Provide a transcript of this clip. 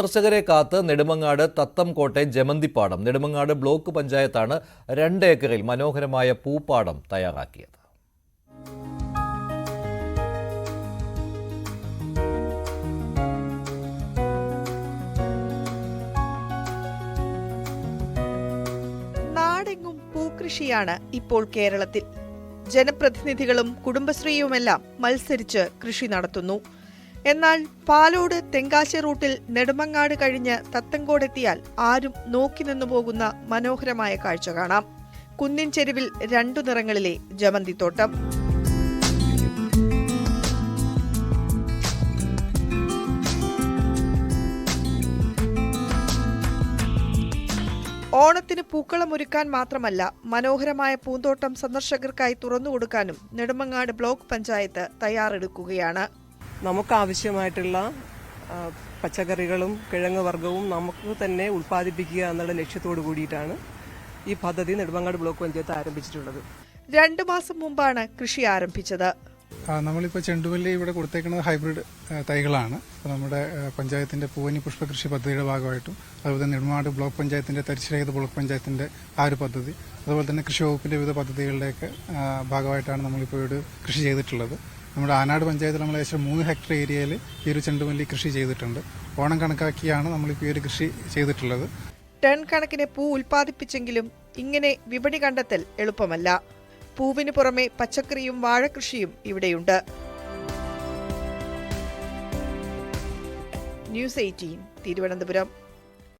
സന്ദർശകരെ കാത്ത് നെടുമങ്ങാട് തത്തംകോട്ടെ ജമന്തിപ്പാടം. നെടുമങ്ങാട് ബ്ലോക്ക് പഞ്ചായത്താണ് 2 ഏക്കറിൽ മനോഹരമായ പൂപ്പാടം തയ്യാറാക്കിയത്. നാടെങ്ങും പൂക്കൃഷിയാണ് ഇപ്പോൾ കേരളത്തിൽ. ജനപ്രതിനിധികളും കുടുംബശ്രീയുമെല്ലാം മത്സരിച്ച് കൃഷി നടത്തുന്നു. എന്നാൽ പാലോട് തെങ്കാശി റൂട്ടിൽ നെടുമങ്ങാട് കഴിഞ്ഞ് തത്തങ്കോടെത്തിയാൽ ആരും നോക്കി നിന്നു പോകുന്ന മനോഹരമായ കാഴ്ച കാണാം. കുന്നിൻ ചെരുവിൽ 2 നിറങ്ങളിലെ ജമന്തിത്തോട്ടം. ഓണത്തിന് പൂക്കളമൊരുക്കാൻ മാത്രമല്ല, മനോഹരമായ പൂന്തോട്ടം സന്ദർശകർക്കായി തുറന്നുകൊടുക്കാനും നെടുമങ്ങാട് ബ്ലോക്ക് പഞ്ചായത്ത് തയ്യാറെടുക്കുകയാണ്. നമുക്കാവശ്യമായിട്ടുള്ള പച്ചക്കറികളും കിഴങ്ങ് വർഗ്ഗവും നമുക്ക് തന്നെ ഉൽപ്പാദിപ്പിക്കുക എന്നുള്ള ലക്ഷ്യത്തോടു കൂടിയിട്ടാണ് ഈ പദ്ധതി നെടുമങ്ങാട് ബ്ലോക്ക് പഞ്ചായത്ത് ആരംഭിച്ചിട്ടുള്ളത്. 2 മാസം മുമ്പാണ് കൃഷി ആരംഭിച്ചത്. നമ്മളിപ്പോൾ ചെണ്ടുമല്ലി ഇവിടെ കൊടുത്തേക്കുന്നത് ഹൈബ്രിഡ് തൈകളാണ്. അപ്പോൾ നമ്മുടെ പഞ്ചായത്തിന്റെ പൂവനി പുഷ്പകൃഷി പദ്ധതിയുടെ ഭാഗമായിട്ടും അതുപോലെ തന്നെ നെടുമങ്ങാട് ബ്ലോക്ക് പഞ്ചായത്തിന്റെ തരിശുരഹിത ബ്ലോക്ക് പഞ്ചായത്തിന്റെ ആ ഒരു പദ്ധതി, അതുപോലെ തന്നെ കൃഷി വകുപ്പിന്റെ വിവിധ പദ്ധതികളുടെയൊക്കെ ഭാഗമായിട്ടാണ് നമ്മളിപ്പോൾ ഇവിടെ കൃഷി ചെയ്തിട്ടുള്ളത്. നമ്മുടെ ആനാട് പഞ്ചായത്തിൽ നമ്മൾ ഏകദേശം 3 ഹെക്ടർ ഏരിയയിൽ ഈ ഒരു ചെണ്ടുമല്ലി കൃഷി ചെയ്തിട്ടുണ്ട്. ഓണം കണക്കാക്കിയാണ് നമ്മളിപ്പോൾ ഈ ഒരു കൃഷി ചെയ്തിട്ടുള്ളത്. ടൺ കണക്കിന് പൂ ഉൽപ്പാദിപ്പിച്ചെങ്കിലും ഇങ്ങനെ വിപണി കണ്ടെത്തൽ എളുപ്പമല്ല. പൂവിന് പുറമെ പച്ചക്കറിയും വാഴകൃഷിയും ഇവിടെയുണ്ട്. ന്യൂസ് 18 തിരുവനന്തപുരം.